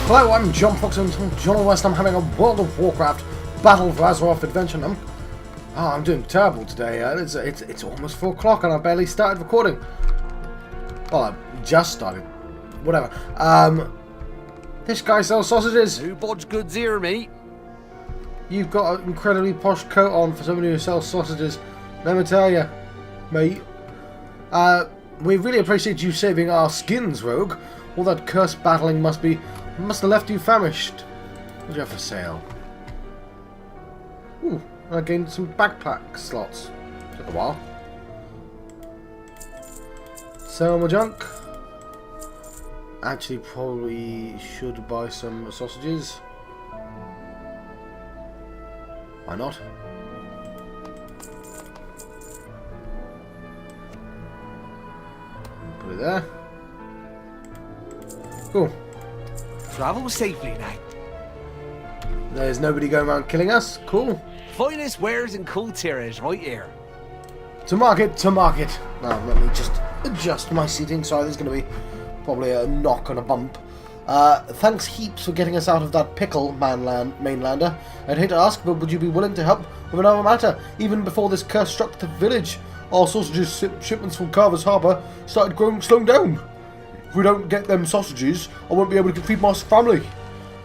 Hello, I'm John Fox and John West. I'm having a World of Warcraft Battle for Azeroth adventure. I'm doing terrible today. It's almost 4 o'clock and I barely started recording. Well, I just started. Whatever. This guy sells sausages. Who bodge goods here, mate? You've got an incredibly posh coat on for somebody who sells sausages. Let me tell you, mate. We really appreciate you saving our skins, rogue. All that cursed battling must have left you famished. What do you have for sale? Ooh, I gained some backpack slots. Took a while. Sell my junk. Actually, probably should buy some sausages. Why not? Put it there. Cool. Travel safely now. There's nobody going around killing us. Cool. Finest wares and cool tirage right here. To market, to market. Now, let me just adjust my seating. Sorry, there's going to be probably a knock and a bump. Thanks heaps for getting us out of that pickle, mainlander. I'd hate to ask, but would you be willing to help with another matter? Even before this curse struck the village, our sausages shipments from Carver's Harbour started slowing down. If we don't get them sausages, I won't be able to feed my family.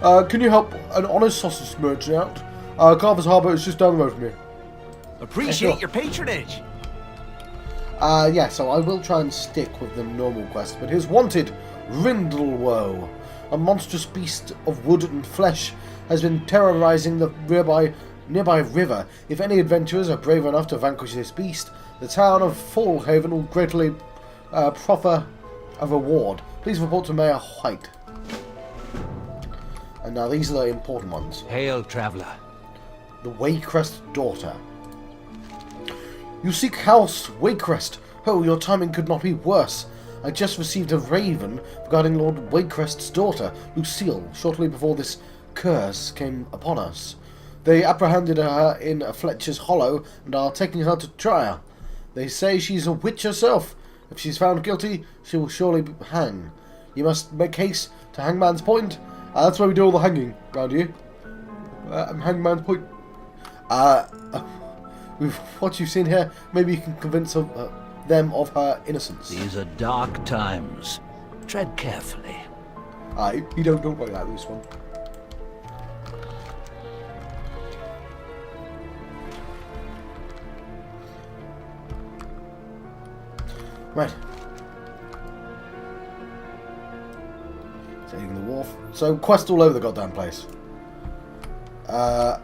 Can you help an honest sausage merchant out? Carver's Harbour is just down the road from here. Appreciate your patronage. Yeah, so I will try and stick with the normal quest, but here's wanted, Rindlewoe. A monstrous beast of wood and flesh has been terrorizing the nearby river. If any adventurers are brave enough to vanquish this beast, the town of Fallhaven will greatly proffer a reward. Please report to Mayor White. And now these are the important ones. Hail, traveller. The Waycrest daughter. You seek House Waycrest. Oh, your timing could not be worse. I just received a raven regarding Lord Waycrest's daughter, Lucille, shortly before this curse came upon us. They apprehended her in Fletcher's Hollow and are taking her to trial. They say she's a witch herself. If she's found guilty, she will surely hang. You must make haste to Hangman's Point. That's where we do all the hanging round here. Hangman's Point. With what you've seen here, maybe you can convince them of her innocence. These are dark times. Tread carefully. You don't worry about this one. Right. Taking the wharf. So, quest all over the goddamn place. Well,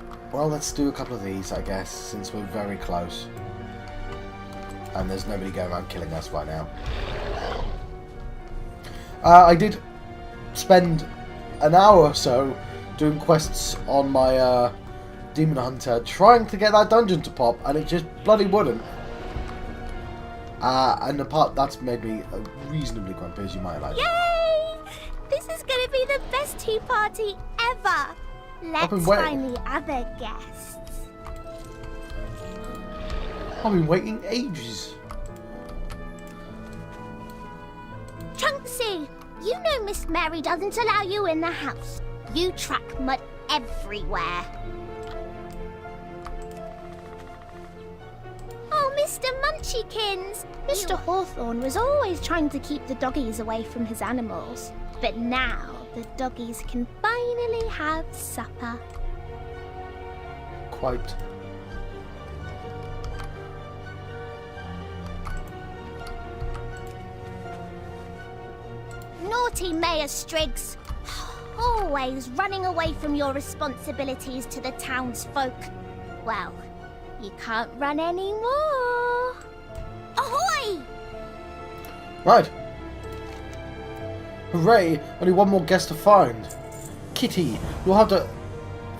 let's do a couple of these, I guess, since we're very close. And there's nobody going around killing us right now. I did spend an hour or so doing quests on my Demon Hunter, trying to get that dungeon to pop, and it just bloody wouldn't. And the part that's made me reasonably grumpy, as you might imagine. Yay! This is going to be the best tea party ever! Let's find the other guests. I've been waiting ages. Chunksy, you know Miss Mary doesn't allow you in the house. You track mud everywhere. Oh, Mr. Munchykins! Mr. Hawthorne was always trying to keep the doggies away from his animals. But now, the doggies can finally have supper. Quite. Naughty Mayor Striggs. Always running away from your responsibilities to the townsfolk. Well, you can't run anymore. Ahoy! Right. Hooray! Only one more guest to find. Kitty, you'll have to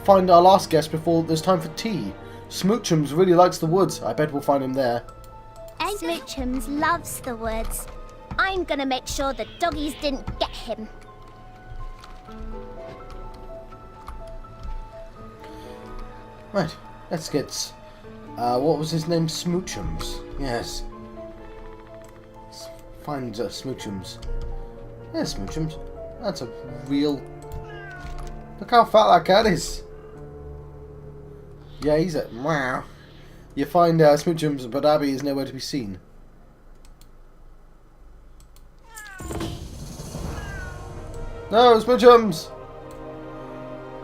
find our last guest before there's time for tea. Smoochums really likes the woods. I bet we'll find him there. Smoochums loves the woods. I'm gonna make sure the doggies didn't get him. Right, let's get... what was his name? Smoochums. Yes. Let's find Smoochums. Yeah, Smoochums. That's a real Look how fat that cat is. Yeah, he's a... Wow. You find Smoochums, but Abby is nowhere to be seen. No, Smoochums!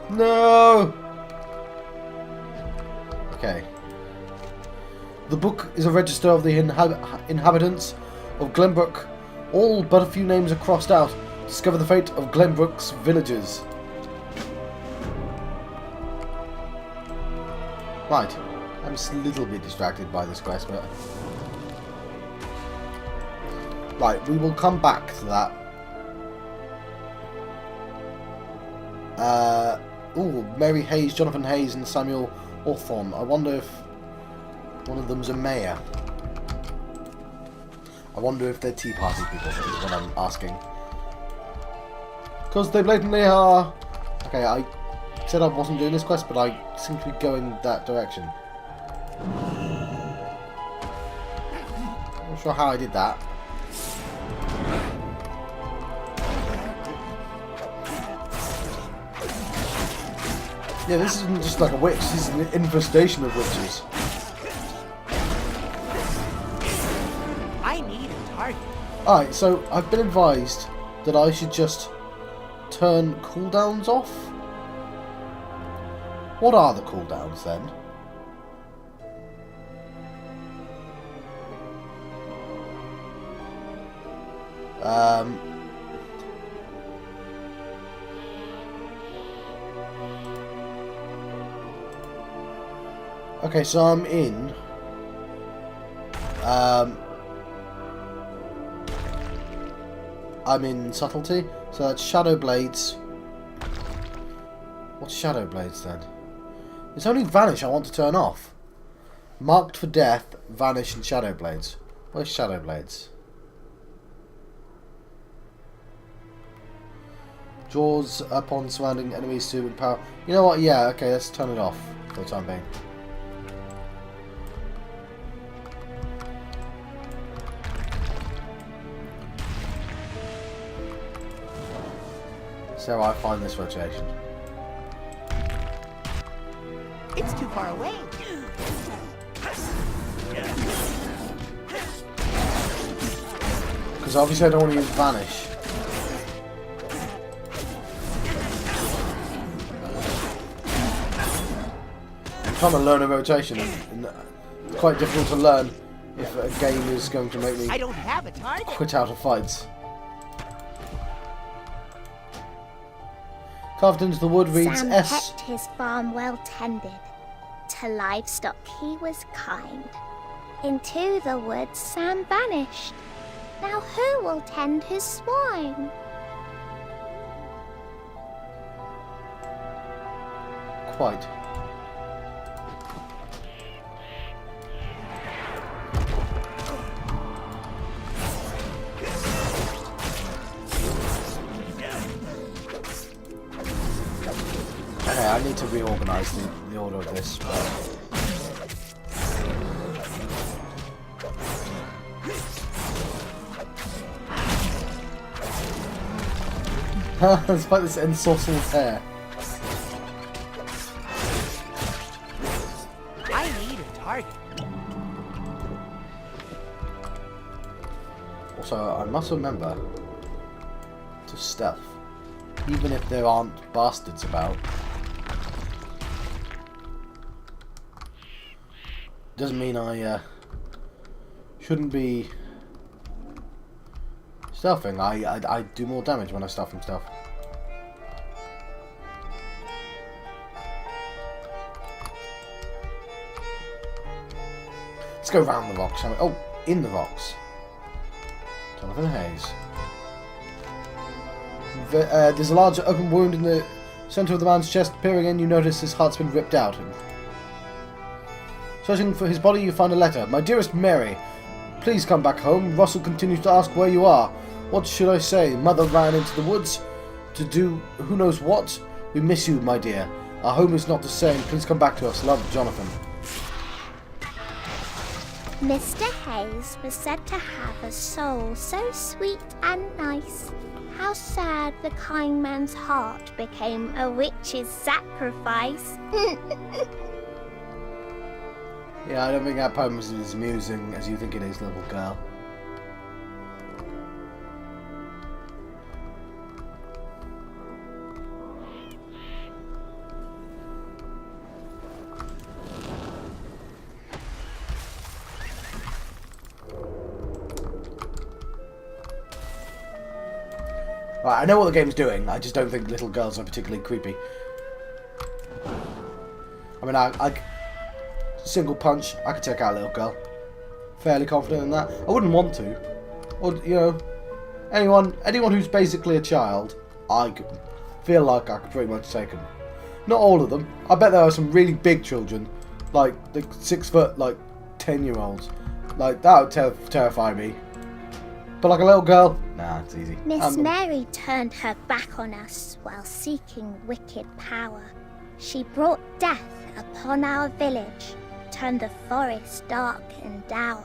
No! Okay. The book is a register of the inhabitants of Glenbrook. All but a few names are crossed out. Discover the fate of Glenbrook's villagers. Right. I'm just a little bit distracted by this quest, but... Right, we will come back to that. Ooh, Mary Hayes, Jonathan Hayes and Samuel Hawthorne. I wonder if one of them's a mayor. I wonder if they're Tea Party people, is what I'm asking. Because they blatantly are. Okay, I said I wasn't doing this quest, but I seem to be going that direction. Not sure how I did that. Yeah, this isn't just like a witch, this is an infestation of witches. I need a target. Alright, so I've been advised that I should just turn cooldowns off. What are the cooldowns then? Okay, so I'm in. I'm in subtlety, so that's Shadow Blades. What's Shadow Blades then? It's only Vanish I want to turn off. Marked for Death, Vanish, and Shadow Blades. Where's Shadow Blades? Draws upon surrounding enemies to empower. You know what? Yeah, okay, let's turn it off for the time being. So I find this rotation. It's too far away. Because obviously I don't want to use Vanish. I'm trying to learn a rotation, and it's quite difficult to learn if a game is going to make me I don't have a target. quit out of fights. Carved into the wood reads Sam S. kept his farm well tended. To livestock he was kind. Into the woods Sam vanished. Now who will tend his swine? Quite. Okay, I need to reorganize the order of this. Despite this ensorcelled hair. I need a target. Also, I must remember to stealth, even if there aren't bastards about. Doesn't mean I shouldn't be stealthing. I do more damage when I stealth from stealth. Let's go round the rocks, shall we? Oh, in the rocks. Jonathan Hayes. There's a large open wound in the centre of the man's chest. Peering in, you notice his heart's been ripped out. Searching for his body, you find a letter. My dearest Mary, please come back home. Russell continues to ask where you are. What should I say? Mother ran into the woods to do who knows what. We miss you, my dear. Our home is not the same. Please come back to us. Love, Jonathan. Mr. Hayes was said to have a soul so sweet and nice. How sad the kind man's heart became a witch's sacrifice. Yeah, I don't think that poem is as amusing as you think it is, little girl. Right, I know what the game's doing, I just don't think little girls are particularly creepy. I mean, I single punch, I could take out a little girl. Fairly confident in that. I wouldn't want to. Or, you know, anyone who's basically a child, I could feel like I could pretty much take them. Not all of them. I bet there are some really big children, like the 6 foot, like 10-year-olds. Like, that would terrify me. But like a little girl, nah, it's easy. Miss Mary turned her back on us while seeking wicked power. She brought death upon our village, turned the forest dark and dour.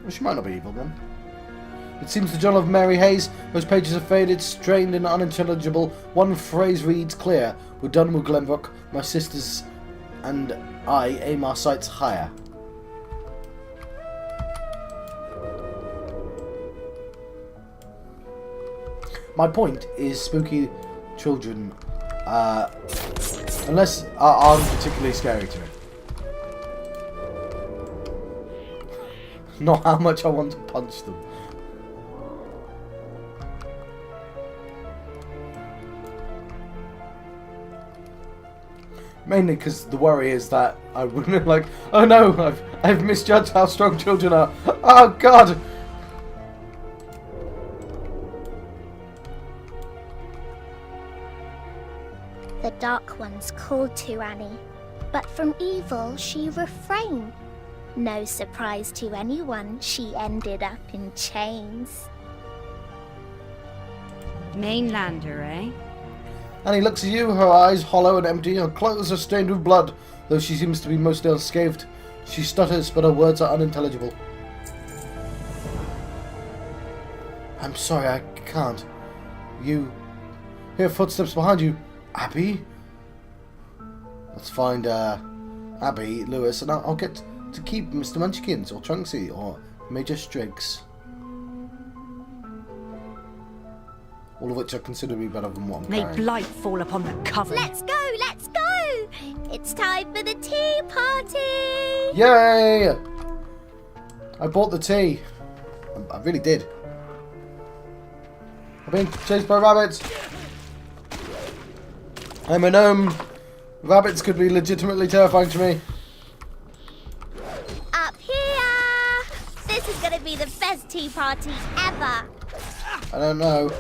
Well, she might not be evil then. It seems the Journal of Mary Hayes, whose pages are faded, strained and unintelligible. One phrase reads clear: "We're done with Glenbrook. My sisters and I aim our sights higher." My point is, spooky children, unless aren't particularly scary to me. Not how much I want to punch them. Mainly because the worry is that I wouldn't like, oh no, I've misjudged how strong children are. Oh god! The Dark Ones called to Annie, but from evil she refrained. No surprise to anyone, she ended up in chains. Mainlander, eh? Annie looks at you, her eyes hollow and empty, her clothes are stained with blood, though she seems to be mostly unscathed. She stutters, but her words are unintelligible. I'm sorry, I can't. You hear footsteps behind you. Abby? Let's find Abby, Lewis, and I'll get to keep Mr. Munchkins, or Trunksy, or Major Striggs. All of which are considerably better than what I'm May carrying. blight fall upon the coven. Let's go, let's go! It's time for the tea party! Yay! I bought the tea. I really did. I'm being chased by rabbits. I'm a gnome. Rabbits could be legitimately terrifying to me. Up here! This is gonna be the best tea party ever! I don't know.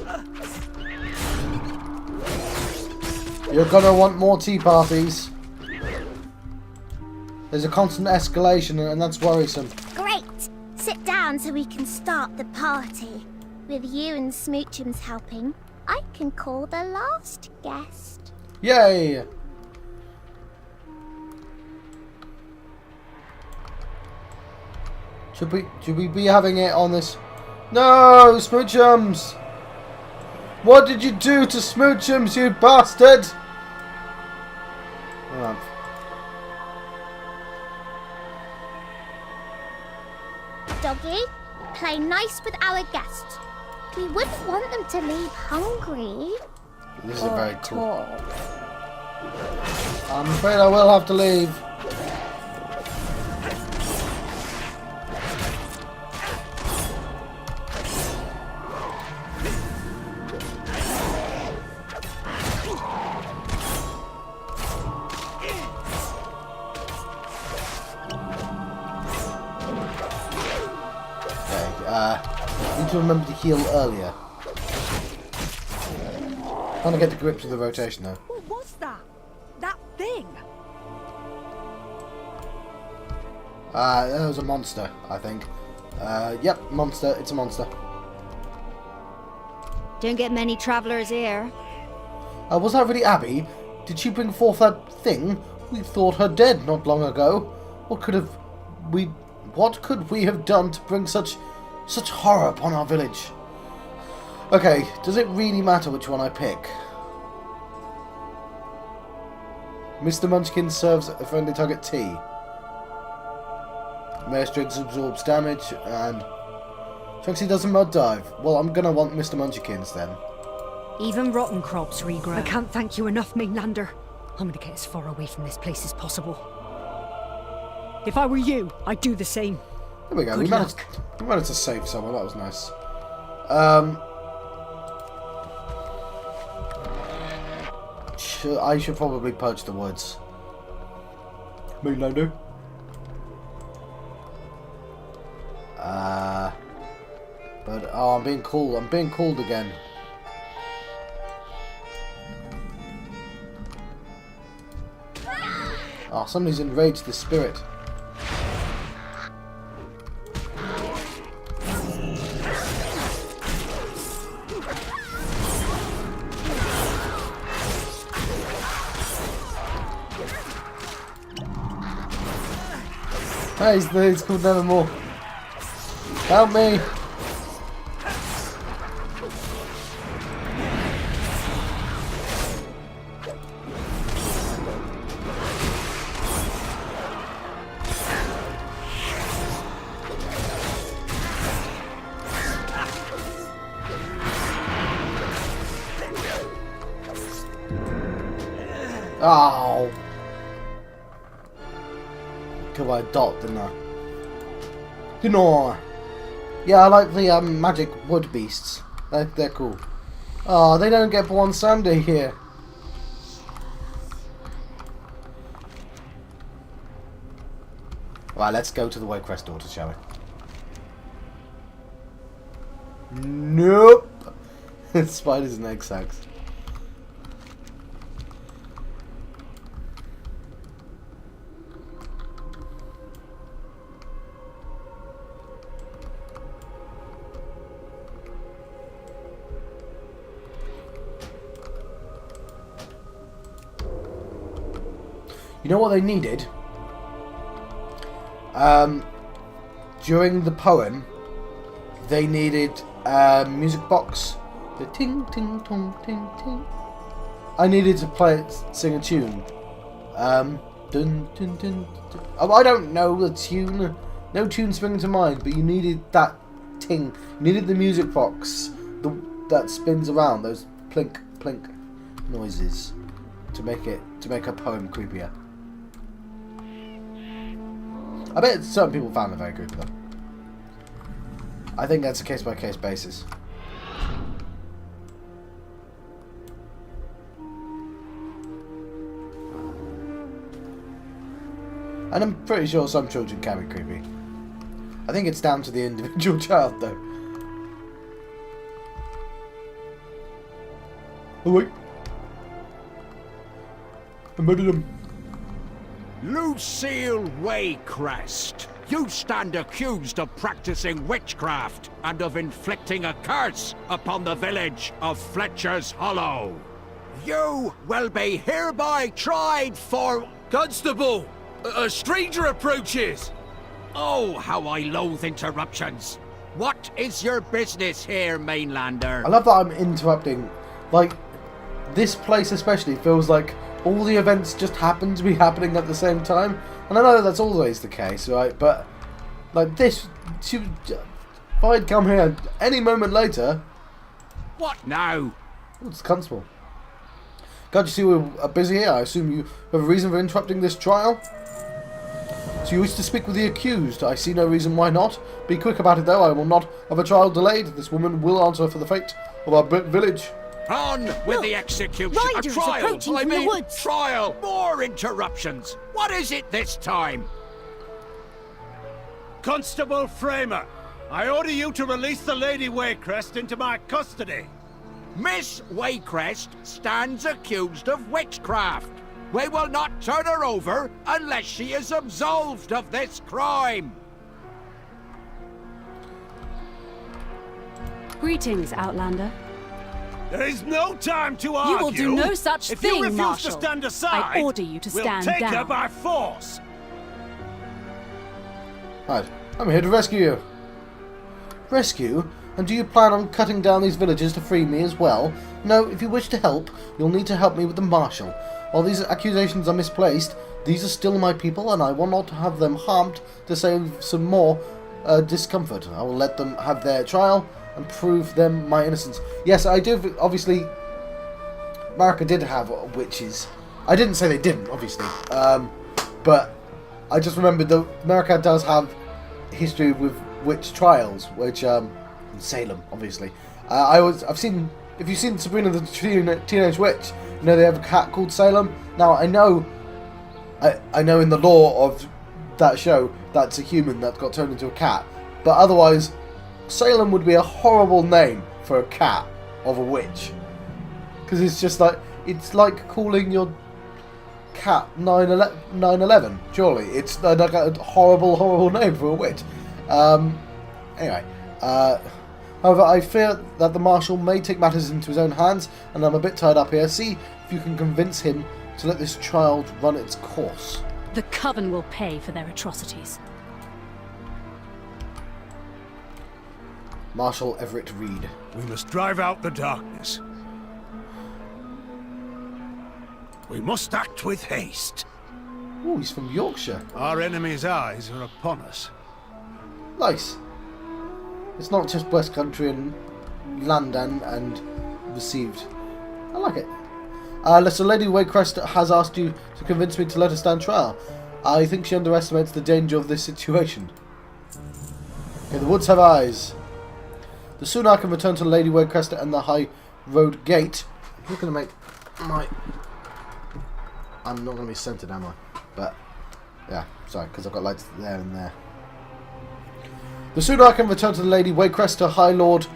You're gonna want more tea parties. There's a constant escalation and that's worrisome. Great! Sit down so we can start the party. With you and Smoochums helping, I can call the last guest. Yay! Should we be having it on this? No, Smoochums! What did you do to Smoochums, you bastard? Oh. Doggy, play nice with our guests. We wouldn't want them to leave hungry. This is very cool. Tall. I'm afraid I will have to leave. Need to remember to heal earlier. Trying to get to grips with the rotation though. What was that? That thing? That was a monster, I think. Yep, monster. It's a monster. Don't get many travellers here. Was that really Abby? Did she bring forth that thing? We thought her dead not long ago. What could we have done to bring such horror upon our village? Okay, does it really matter which one I pick? Mr. Munchkin serves a friendly target T. Mayor Strix absorbs damage, and Trixie does a mud dive. Well, I'm gonna want Mr. Munchkins then. Even rotten crops regrow. I can't thank you enough, Mainlander. I'm gonna get as far away from this place as possible. If I were you, I'd do the same. There we go. Good We managed to save someone. That was nice. I should probably purge the woods. Mainlander. But oh, I'm being called. I'm being called again. Oh, somebody's enraged the spirit. Hey, he's called Nevermore. Help me! Oh! Killed by a dot, didn't I? Yeah, I like the magic wood beasts. They're cool. Oh, they don't get one Sunday here. Right, let's go to the Warcraft daughter, shall we? Nope. Spiders and egg sacs. You know what they needed? During the poem, they needed a music box. The ting ting tong ting ting. I needed to play it, sing a tune. Dun dun dun dun. Oh, I don't know the tune. No tune springing to mind, but you needed that ting. You needed the music box that spins around, those plink plink noises, to make a poem creepier. I bet certain people found it very creepy though. I think that's a case-by-case basis. And I'm pretty sure some children can be creepy. I think it's down to the individual child though. Oh wait. I murdered him. Lucille Waycrest, you stand accused of practicing witchcraft and of inflicting a curse upon the village of Fletcher's Hollow. You will be hereby tried for... Constable! A stranger approaches! Oh, how I loathe interruptions. What is your business here, Mainlander? I love that I'm interrupting. Like, this place especially feels like all the events just happen to be happening at the same time. And I know that's always the case, right? But, like this, if I'd come here any moment later... What now? Oh, it's Constable. Can't you see we're busy here? I assume you have a reason for interrupting this trial? So you wish to speak with the accused? I see no reason why not. Be quick about it though, I will not have a trial delayed. This woman will answer for the fate of our village. On with the execution. Riders a trial. approaching from the woods. Trial. More interruptions. What is it this time? Constable Framer, I order you to release the Lady Waycrest into my custody. Miss Waycrest stands accused of witchcraft. We will not turn her over unless she is absolved of this crime. Greetings, Outlander. There is no time to argue. You will do no such if thing, you refuse Marshal. to stand aside, I order you to stand we'll take down. her by force. Right, I'm here to rescue you. Rescue? And do you plan on cutting down these villagers to free me as well? No, if you wish to help, you'll need to help me with the Marshal. While these accusations are misplaced, these are still my people, and I will not have them harmed to save some more discomfort. I will let them have their trial and prove them my innocence. Yes, I do. Obviously, America did have witches. I didn't say they didn't, obviously, but I just remembered that America does have history with witch trials, which in Salem, obviously. I've seen. If you've seen Sabrina the Teenage Witch, you know they have a cat called Salem. Now I know in the lore of that show that's a human that got turned into a cat, but otherwise, Salem would be a horrible name for a cat of a witch, because it's like calling your cat 911. Surely it's like a horrible name for a witch. Anyway, however, I fear that the Marshal may take matters into his own hands, and I'm a bit tied up here. See if you can convince him to let this trial run its course. The Coven will pay for their atrocities. Marshal Everett Reed. We must drive out the darkness. We must act with haste. Oh, he's from Yorkshire. Our enemy's eyes are upon us. Nice. It's not just West Country and Landan and received. I like it. So Lady Waycrest has asked you to convince me to let her stand trial. I think she underestimates the danger of this situation. Okay, the woods have eyes. The sooner I can return to Lady Waycrest and the High Road Gate. I'm going to make my... I'm not going to be centered, am I? But, yeah, sorry, because I've got lights there and there. The sooner I can return to the Lady Waycrest to High Lord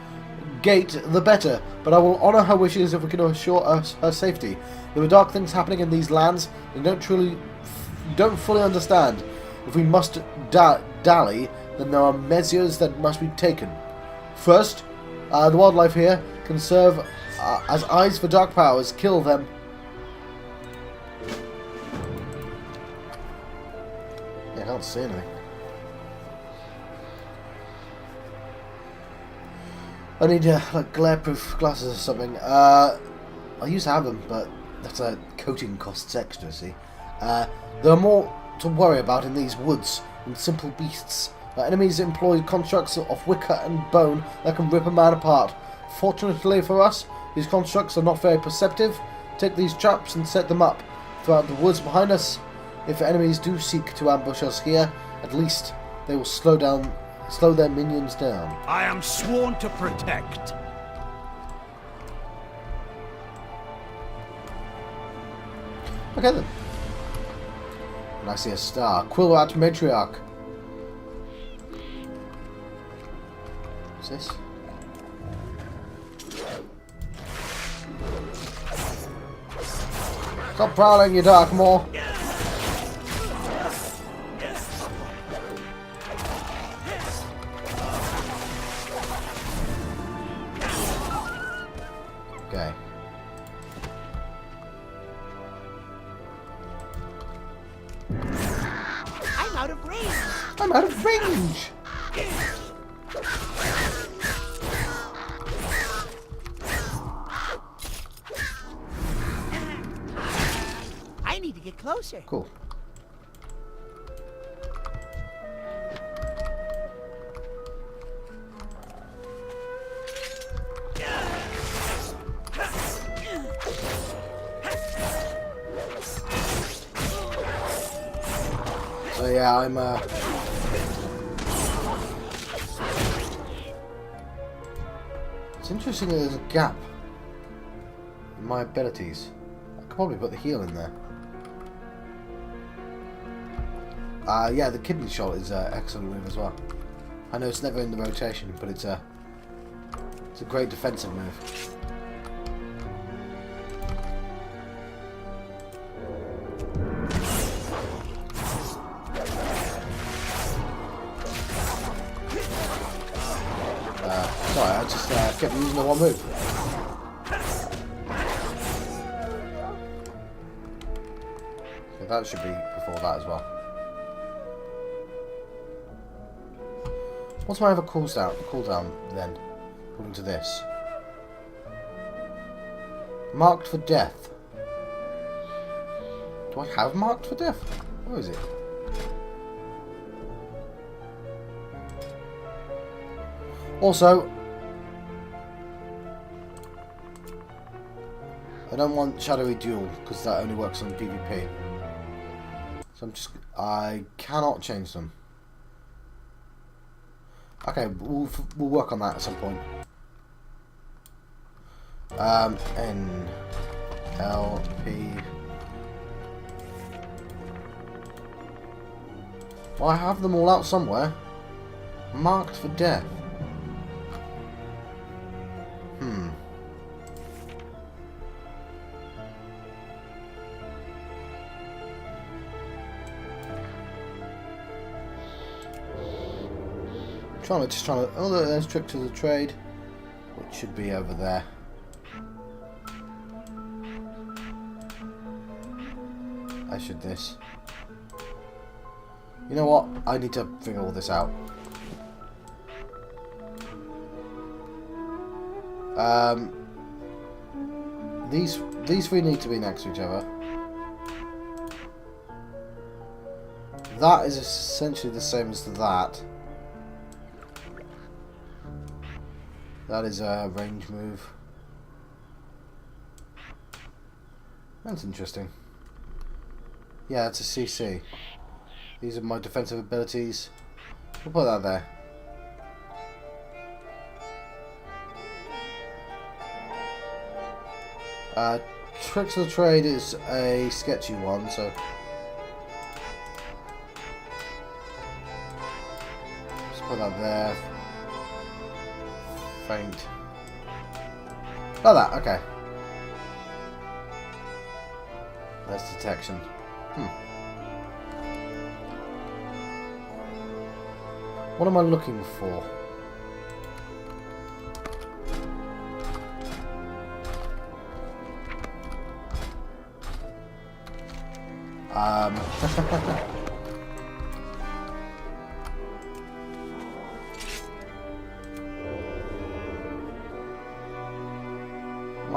Gate, the better. But I will honour her wishes if we can assure us her safety. There are dark things happening in these lands, and you don't fully understand. If we must dally, then there are measures that must be taken. First, the wildlife here can serve as eyes for dark powers. Kill them. Yeah, I can't see anything. I need like glare-proof glasses or something. I used to have them, but that's a coating costs extra. See, there are more to worry about in these woods than simple beasts. Enemies employ constructs of wicker and bone that can rip a man apart. Fortunately for us, these constructs are not very perceptive. Take these traps and set them up throughout the woods behind us. If enemies do seek to ambush us here, at least they will slow their minions down. I am sworn to protect. Okay then. And I see a star. Quillat Matriarch. What's this? Stop prowling, you dark maw. Okay. I'm out of range. I'm out of range. I need to get closer. Cool. So yeah, I'm It's interesting that there's a gap in my abilities. I could probably put the heal in there. Yeah, the kidney shot is an excellent move as well. I know it's never in the rotation, but it's a great defensive move. Sorry, I just kept using the one move. Okay, that should be before that as well. What's my other cooldown then? According to this. Marked for death. Do I have marked for death? Where is it? Also, I don't want Shadowy Duel because that only works on PvP. So I cannot change them. Okay, we'll work on that at some point. N L P. Well, I have them all out somewhere. Marked for death. Trying to. Oh, there's Trick to the Trade, which should be over there. I should this. You know what? I need to figure all this out. These three need to be next to each other. That is essentially the same as that. That is a range move. That's interesting. Yeah, it's a CC. These are my defensive abilities. We'll put that there. Tricks of the Trade is a sketchy one, so just put that there. Faint. Like that, okay. That's detection. What am I looking for?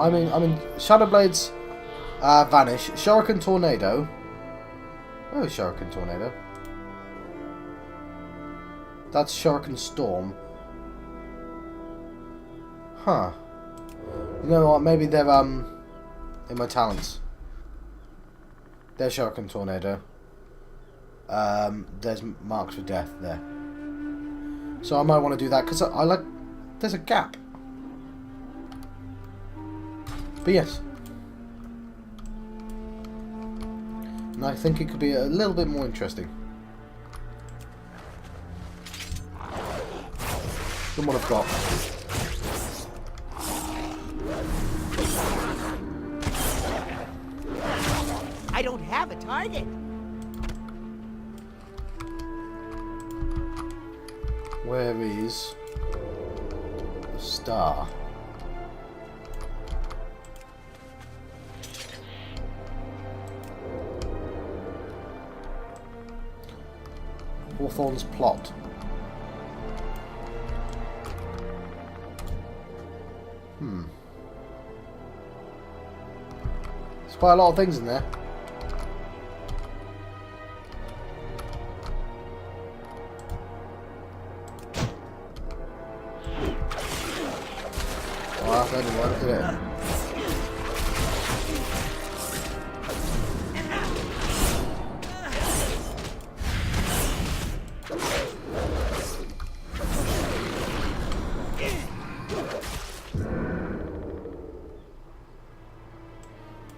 I mean, Shadow Blades vanish. Shuriken Tornado. Where is Shuriken Tornado? That's Shuriken Storm. Huh. You know what? Maybe they're in my talents. There's Shuriken Tornado. There's Marks for Death there. So I might want to do that because I like. There's a gap. But yes. And I think it could be a little bit more interesting than what I've got. I don't have a target. Where is the star? Hawthorne's plot. There's quite a lot of things in there. Well, that didn't work, did it?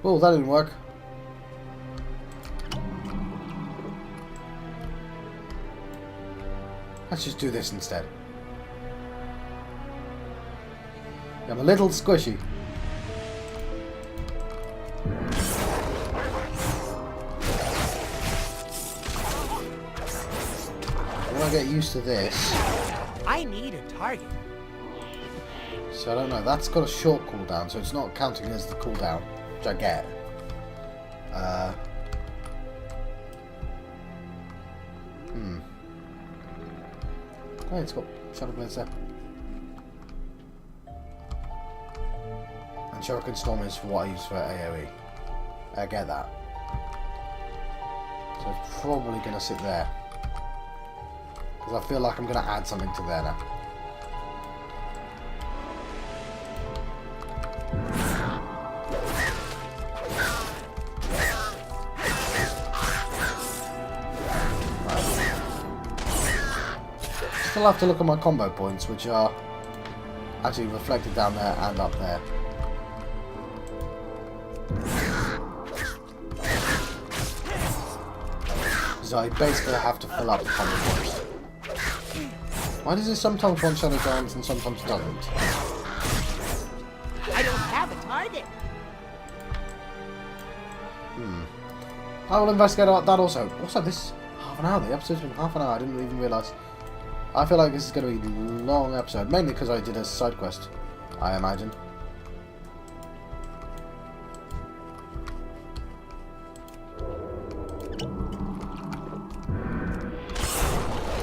Oh, that didn't work. Let's just do this instead. I'm a little squishy. When I get used to this. I need a target. So I don't know. That's got a short cooldown, so it's not counting as the cooldown. Which I get. Oh, it's got Shadow Blades there. And Shuriken Storm is for what I use for AoE. I get that. So it's probably going to sit there. Because I feel like I'm going to add something to there now. Still have to look at my combo points, which are actually reflected down there and up there. So I basically have to fill up the combo points. Why does it sometimes want Shadow Giants and sometimes doesn't? I don't have a target. I will investigate that also. Also, this is half an hour. The episode's been half an hour. I didn't even realise. I feel like this is going to be a long episode. Mainly because I did a side quest, I imagine.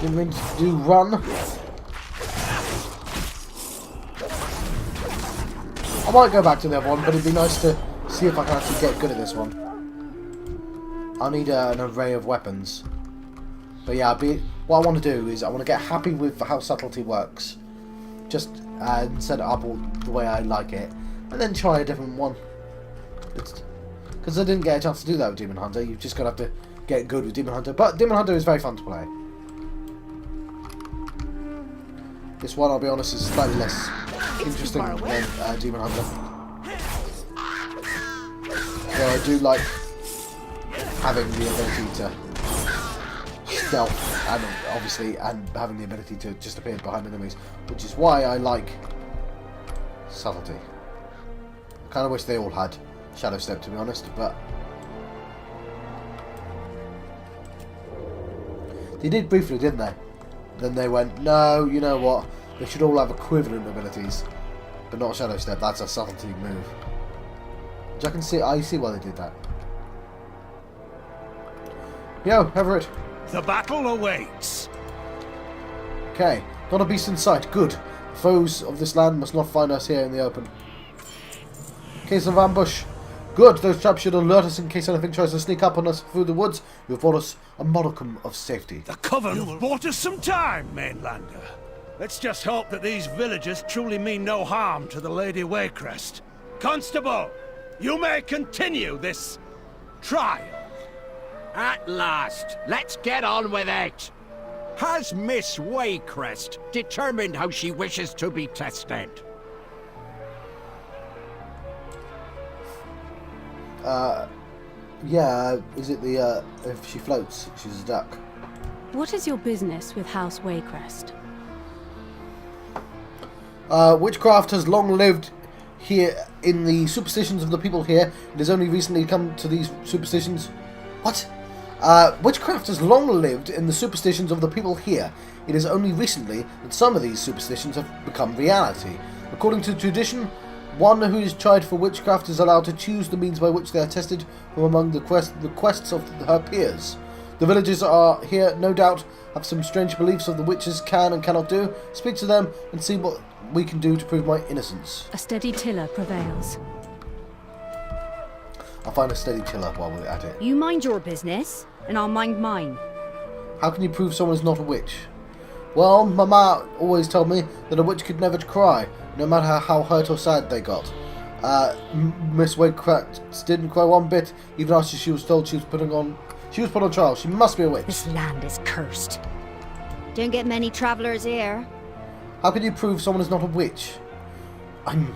Didn't mean to do run. I might go back to the other one, but it'd be nice to see if I can actually get good at this one. I'll need an array of weapons. But yeah, what I want to do is I want to get happy with how subtlety works. Just set it up all the way I like it. And then try a different one. Because I didn't get a chance to do that with Demon Hunter. You've just got to have to get good with Demon Hunter. But Demon Hunter is very fun to play. This one, I'll be honest, is slightly less interesting than Demon Hunter. Though I do like having the ability to stealth and obviously having the ability to just appear behind enemies, which is why I like subtlety. I kind of wish they all had Shadow Step, to be honest, but they did briefly, didn't they? Then they went, no, you know what? They should all have equivalent abilities, but not Shadow Step. That's a subtlety move. Which I see why they did that. Yo, Everett. The battle awaits. Okay, not a beast in sight. Good. The foes of this land must not find us here in the open. Case of ambush. Good. Those traps should alert us in case anything tries to sneak up on us through the woods. You have brought us a modicum of safety. The Coven bought us some time, Mainlander. Let's just hope that these villagers truly mean no harm to the Lady Waycrest. Constable, you may continue this trial. At last, let's get on with it. Has Miss Waycrest determined how she wishes to be tested? Yeah, is it the, if she floats, she's a duck. What is your business with House Waycrest? Witchcraft has long lived here in the superstitions of the people here. It has only recently come to these superstitions. What? Witchcraft has long lived in the superstitions of the people here. It is only recently that some of these superstitions have become reality. According to tradition, one who is tried for witchcraft is allowed to choose the means by which they are tested from among the requests of her peers. The villagers are here, no doubt, have some strange beliefs of the witches can and cannot do. Speak to them and see what we can do to prove my innocence. A steady tiller prevails. I'll find a steady tiller while we're at it. You mind your business, and I'll mind mine. How can you prove someone is not a witch? Well, Mama always told me that a witch could never cry, no matter how hurt or sad they got. Miss Waycrest didn't cry one bit, even after she was told she was put on trial. She must be a witch. This land is cursed. Don't get many travellers here. How can you prove someone is not a witch? I'm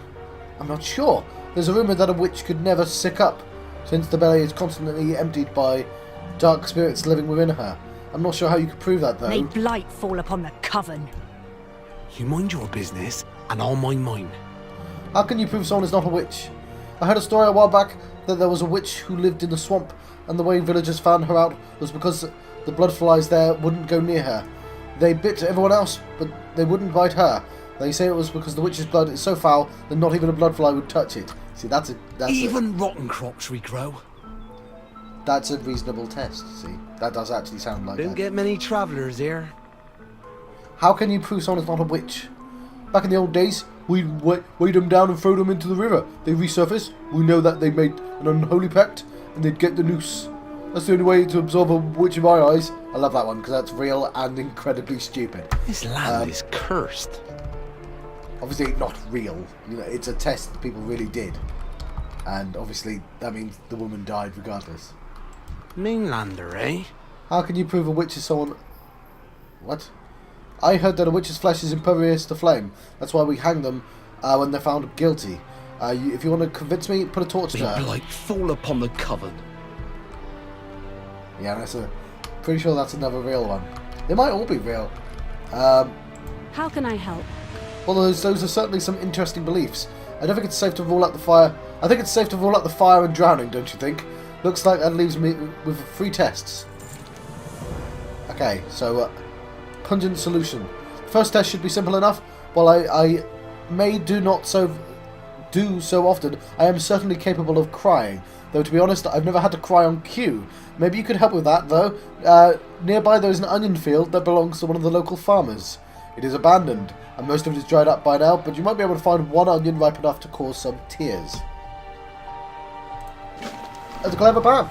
not sure. There's a rumour that a witch could never sick up, since the belly is constantly emptied by dark spirits living within her. I'm not sure how you could prove that, though. May blight fall upon the Coven. You mind your business, and I'll mind mine. How can you prove someone is not a witch? I heard a story a while back that there was a witch who lived in the swamp, and the way villagers found her out was because the blood flies there wouldn't go near her. They bit everyone else, but they wouldn't bite her. They say it was because the witch's blood is so foul that not even a blood fly would touch it. See, that's Even rotten crops regrow. That's a reasonable test, see? That does actually sound like Don't that. get many travellers here. How can you prove someone is not a witch? Back in the old days, We weighed them down and throw them into the river. They resurface. We know that they made an unholy pact, and they'd get the noose. That's the only way to absorb a witch in my eyes. I love that one because that's real and incredibly stupid. This land is cursed. Obviously not real. You know, it's a test that people really did. And obviously that means the woman died regardless. Mainlander, eh? How can you prove a witch is someone... What? I heard that a witch's flesh is impervious to flame. That's why we hang them when they're found guilty. If you want to convince me, put a torch to The her. blight fall upon the coven. Yeah, that's pretty sure that's another real one. They might all be real. How can I help? Well, those are certainly some interesting beliefs. I don't think it's safe to rule out the fire. I think it's safe to rule out the fire and drowning, don't you think? Looks like that leaves me with 3 tests. Okay, so pungent solution. First test should be simple enough. While I may do so often, I am certainly capable of crying. Though to be honest, I've never had to cry on cue. Maybe you could help with that, though. Nearby there is an onion field that belongs to one of the local farmers. It is abandoned, and most of it is dried up by now, but you might be able to find one onion ripe enough to cause some tears. That's a clever plan.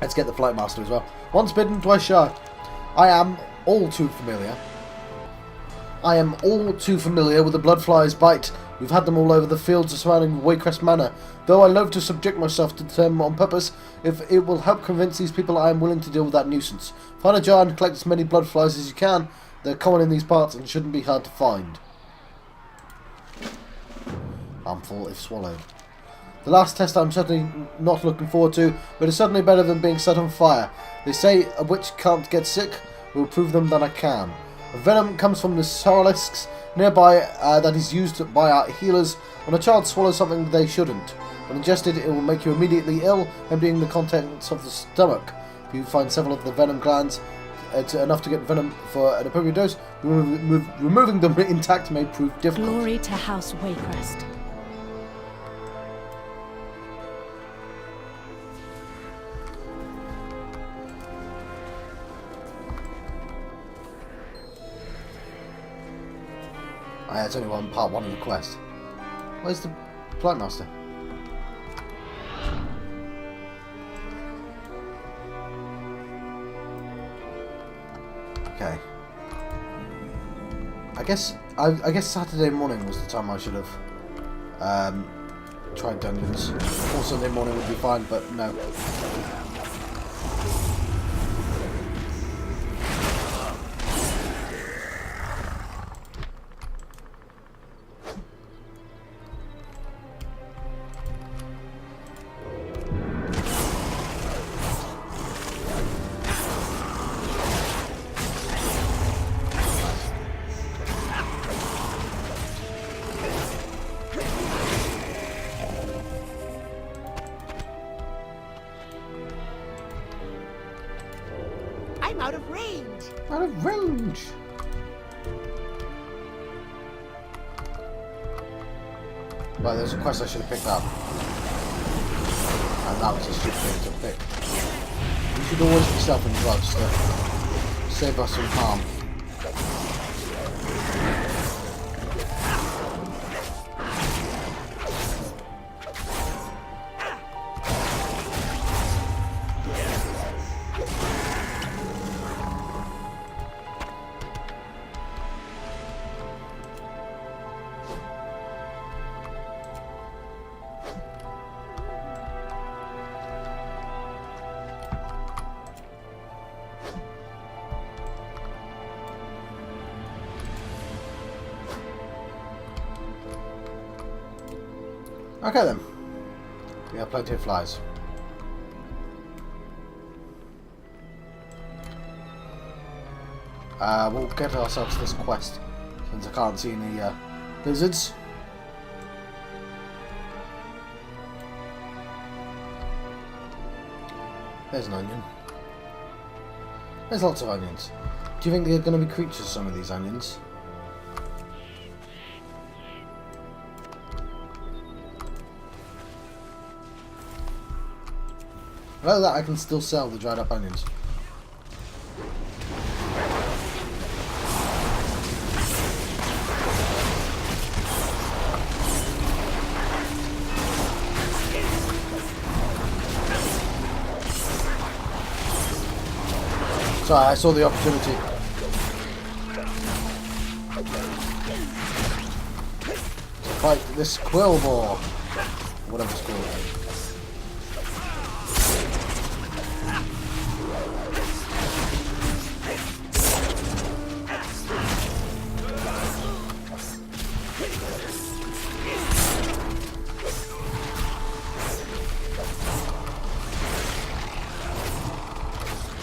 Let's get the Flight Master as well. Once bitten, twice shy. I am all too familiar with the bloodfly's bite. We've had them all over the fields surrounding Waycrest Manor. Though I love to subject myself to them on purpose, if it will help convince these people, I am willing to deal with that nuisance. Find a jar and collect as many bloodflies as you can. They're common in these parts and shouldn't be hard to find. Harmful if swallowed. The last test I'm certainly not looking forward to, but it's certainly better than being set on fire. They say a witch can't get sick. We'll prove them that I can. Venom comes from the Soralisks nearby that is used by our healers when a child swallows something they shouldn't. When ingested, it will make you immediately ill, emptying the contents of the stomach. If you find several of the venom glands, it's enough to get venom for an appropriate dose. Removing them intact may prove difficult. Glory to House Waycrest. It's only part 1 of the quest. Where's the Flight Master? Okay. I guess Saturday morning was the time I should have tried dungeons. Or Sunday morning would be fine, but no. I'm out of range. Out of range. Right, there's a quest I should have picked up. And that was a stupid thing to pick. You should always be selling drugs to save us from harm. Okay then. We have plenty of flies. We'll get ourselves this quest, since I can't see any lizards. There's an onion. There's lots of onions. Do you think they're going to be creatures, some of these onions? Well, that I can still sell the dried up onions. Sorry, I saw the opportunity. To fight this quill boar. Whatever it's called.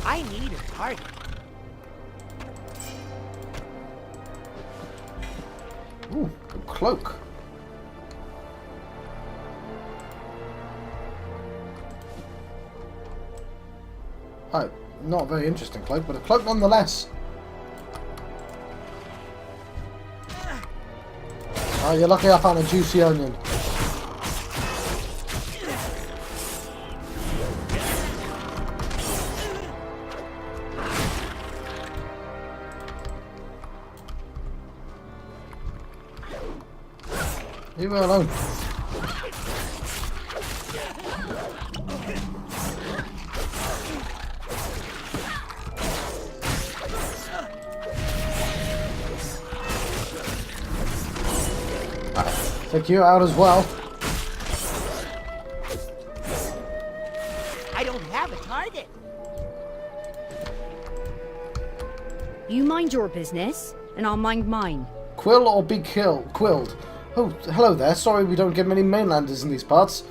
I need a target. Ooh, a cloak. Oh, not a very interesting cloak, but a cloak nonetheless. Oh, you're lucky I found a juicy onion. Leave me alone. Take you out as well. I don't have a target. You mind your business, and I'll mind mine. Quill or be quilled? Oh, hello there. Sorry we don't get many mainlanders in these parts.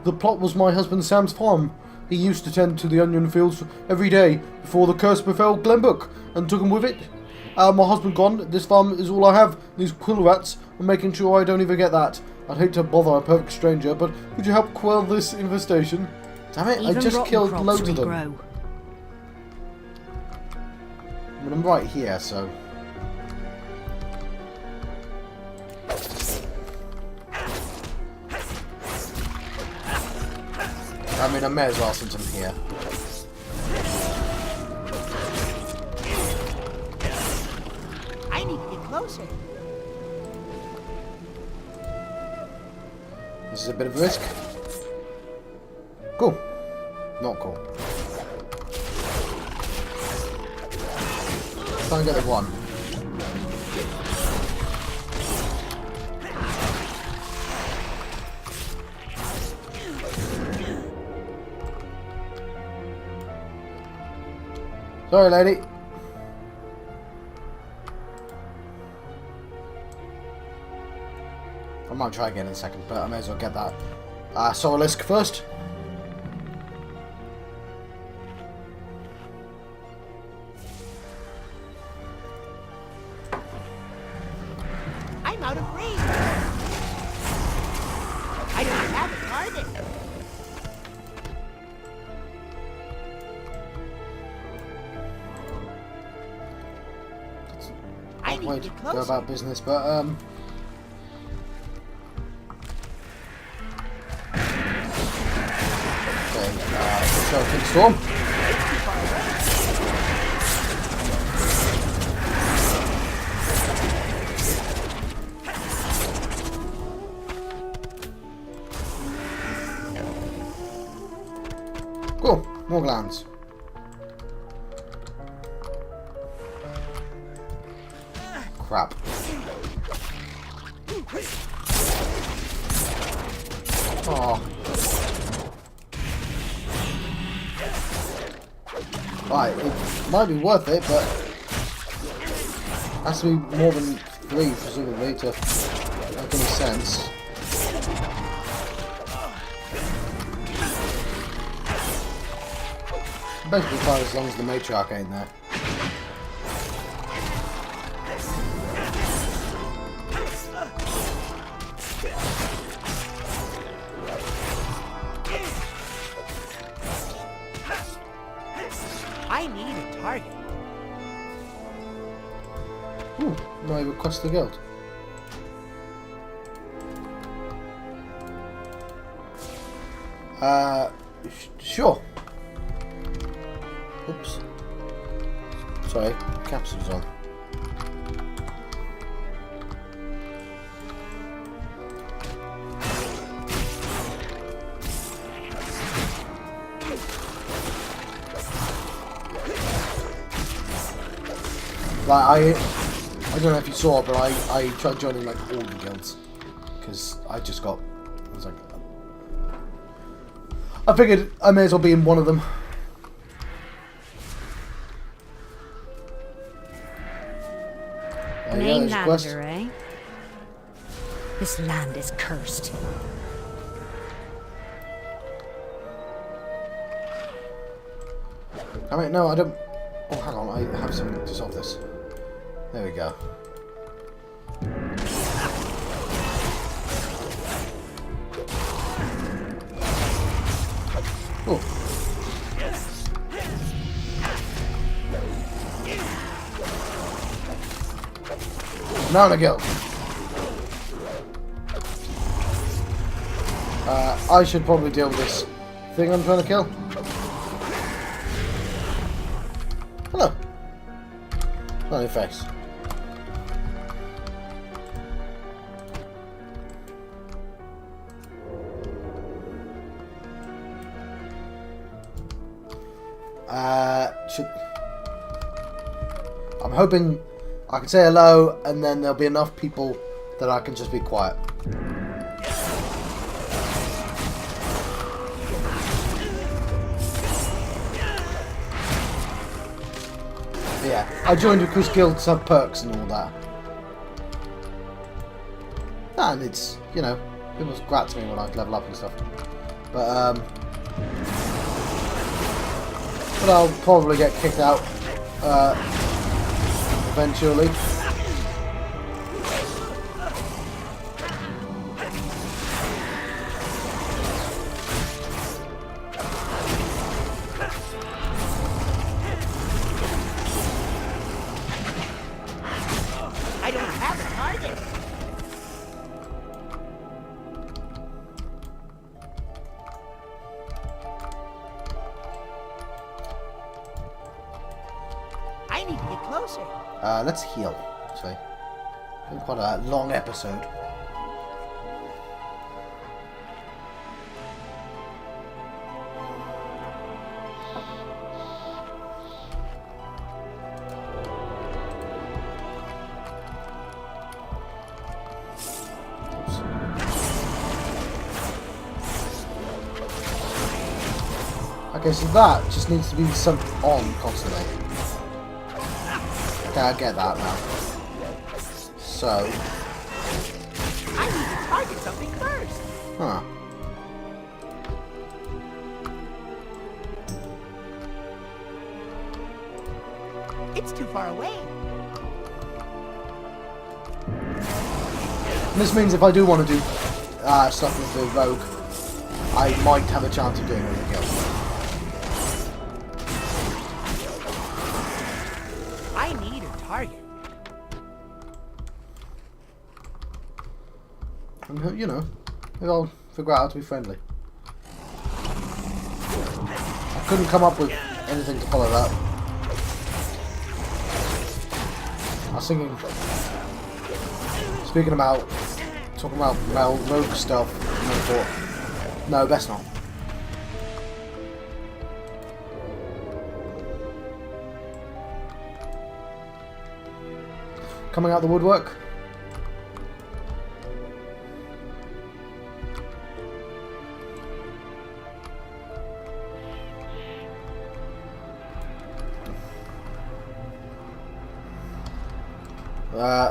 The plot was my husband Sam's farm. He used to tend to the onion fields every day before the curse befell Glenbrook and took him with it. My husband gone, this farm is all I have. These quill rats are making sure I don't even get that. I'd hate to bother a perfect stranger, but would you help quell this infestation? Damn it, Even I just rotten killed crops loads of them. regrow. I mean, I'm right here, so... I mean, I may as well since I'm here. I need to get closer. This is a bit of a risk. Cool. Not cool. Try and get the one. Sorry, lady. I might try again in a second, but I may as well get that Sorolisk first. I'm out of range. I don't have a target. I need Way to to get go closer. about business, but okay, so King Storm. Cool, more glands. Crap. Oh. Right, it might be worth it, but has to be more than 3 presumably to make any sense. Basically fine as long as the matriarch ain't there. I need a target. Ooh, no request the guild. Sure. Oops. Sorry, capsule's on. Like, I don't know if you saw, but I tried joining, like, all the guilds. Because I just got... I was like... I figured I may as well be in one of them. Mainlander, eh? This land is cursed. I mean, no, I don't... Oh, hang on, I have something to solve this. There we go. Oh. Now in a guild. I should probably deal with this thing I'm trying to kill. Hello. On your face. I'm hoping I can say hello and then there'll be enough people that I can just be quiet. Yeah, I joined because guilds have perks and all that. And it's, you know, it was great to me when I level up and stuff. But I'll probably get kicked out eventually. I don't have a target. I need to get closer. Let's heal. Actually, been quite a long episode. Okay, so that just needs to be sent on constantly. Okay, I get that now. So... I need to target something first. Huh. It's too far away. And this means if I do want to do stuff with the rogue, I might have a chance of doing it with the guild. I need a target. And, you know, maybe I'll figure out how to be friendly. I couldn't come up with anything to follow that. I was thinking, speaking about, talking about rogue stuff, and I thought, no, best not. Coming out the woodwork.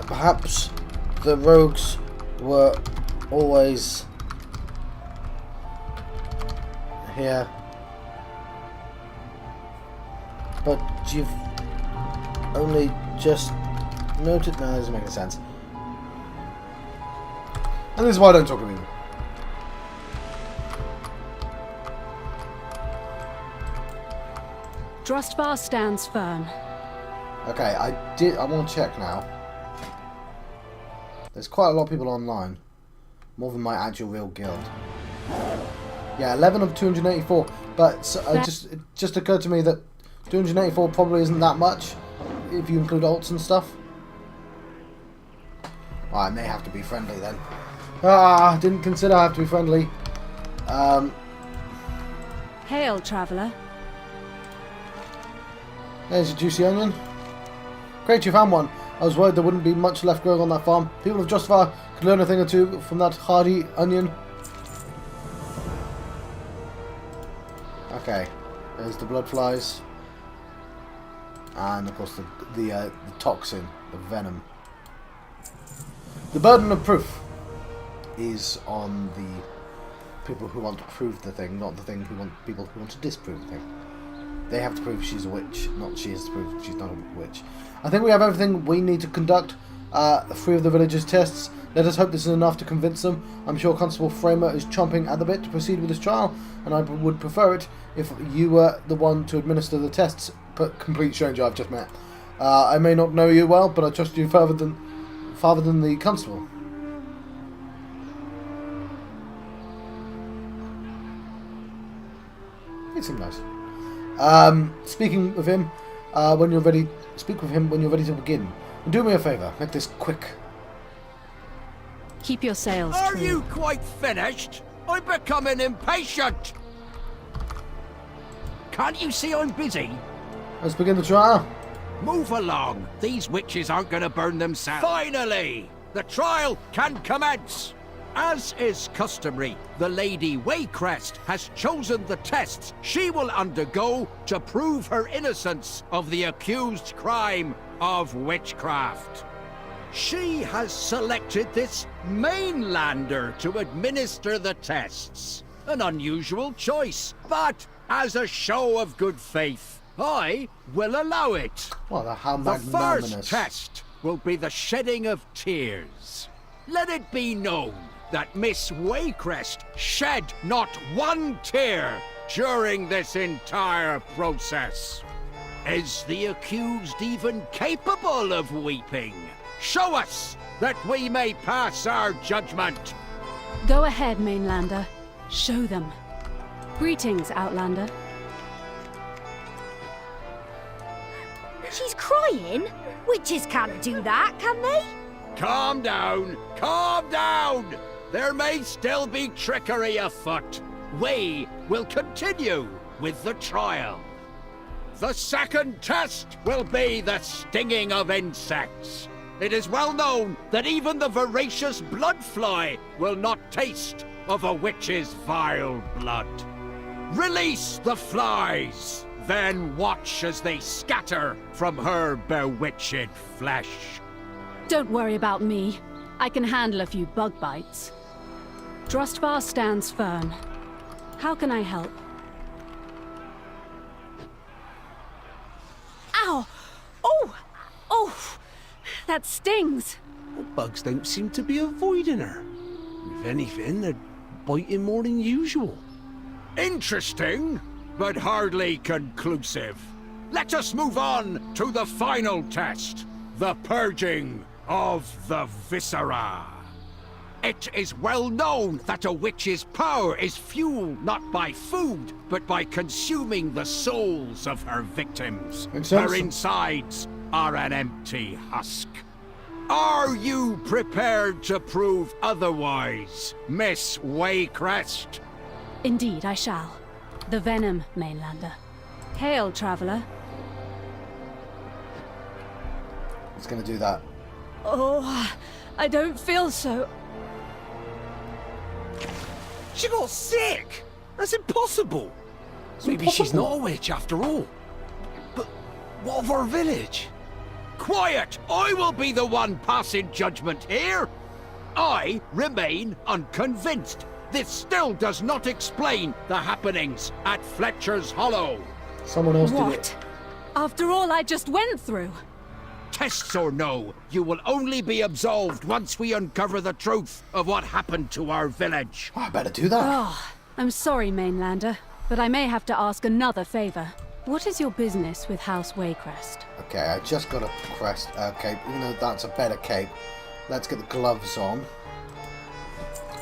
Perhaps the rogues were always here, but you've only just noted. No, that doesn't make any sense. And this is why I don't talk to people. Drustvar stands firm. Okay, I want to check now. There's quite a lot of people online. More than my actual real guild. Yeah, 11 of 284. But so, it just occurred to me that 284 probably isn't that much if you include alts and stuff. Well, I may have to be friendly then. Ah, didn't consider I have to be friendly. Hail, traveller. There's a juicy onion. Great, you found one. I was worried there wouldn't be much left growing on that farm. People of Justifier could learn a thing or two from that hardy onion. Okay, there's the blood flies. And of course the toxin, the venom. The burden of proof is on the people who want to prove the thing, not the thing people who want to disprove the thing. They have to prove she's a witch, not she has to prove she's not a witch. I think we have everything we need to conduct 3 of the villagers' tests. Let us hope this is enough to convince them. I'm sure Constable Framer is chomping at the bit to proceed with this trial, and I would prefer it if you were the one to administer the tests, but complete stranger I've just met. I may not know you well, but I trust you farther than the constable. He seemed nice. Speaking with him, when you're ready. Speak with him when you're ready to begin. And do me a favour. Make this quick. Keep your sails Are true. you quite finished? I'm becoming impatient. Can't you see I'm busy? Let's begin the trial. Move along. These witches aren't going to burn themselves. Finally, the trial can commence. As is customary, the Lady Waycrest has chosen the tests she will undergo to prove her innocence of the accused crime of witchcraft. She has selected this mainlander to administer the tests. An unusual choice, but as a show of good faith, I will allow it. Well, how The magnanimous. first test will be the shedding of tears. Let it be known that Miss Waycrest shed not one tear during this entire process. Is the accused even capable of weeping? Show us, that we may pass our judgment. Go ahead, Mainlander. Show them. Greetings, Outlander. She's crying? Witches can't do that, can they? Calm down, calm down! There may still be trickery afoot. We will continue with the trial. The second test will be the stinging of insects. It is well known that even the voracious bloodfly will not taste of a witch's vile blood. Release the flies, then watch as they scatter from her bewitched flesh. Don't worry about me. I can handle a few bug bites. Drustvar stands firm. How can I help? Ow! Oh! Oh! That stings! Well, bugs don't seem to be avoiding her. If anything, they're biting more than usual. Interesting, but hardly conclusive. Let us move on to the final test, the purging of the viscera. It is well known that a witch's power is fueled not by food, but by consuming the souls of her victims. Makes sense. Her insides are an empty husk. Are you prepared to prove otherwise, Miss Waycrest? Indeed, I shall. The venom, Mainlander. Hail, traveler. It's going to do that. Oh, I don't feel so. She got sick! That's impossible! Maybe she's not a witch after all. But what of our village? Quiet! I will be the one passing judgment here. I remain unconvinced. This still does not explain the happenings at Fletcher's Hollow. Someone else did it. What? After all I just went through? Tests or no, you will only be absolved once we uncover the truth of what happened to our village. Oh, I better do that. Oh, I'm sorry, Mainlander, but I may have to ask another favor. What is your business with House Waycrest? Okay, I just got a crest cape, even though that's a better cape. Let's get the gloves on.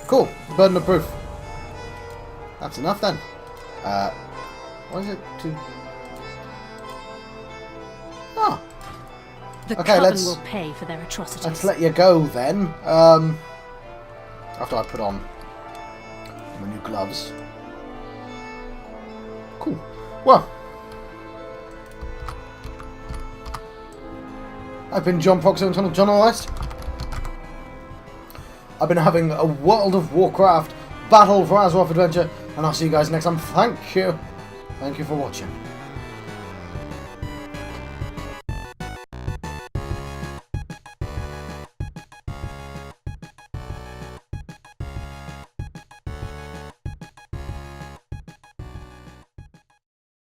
Cool, burden of proof. That's enough then. Why is it too... Oh, The Okay, Coven let's- will pay for their atrocities. let's let you go then. After I put on my new gloves. Cool. Well, I've been John Proxy, Tunnel John West. I've been having a World of Warcraft Battle for Azeroth adventure, and I'll see you guys next time. Thank you. Thank you for watching.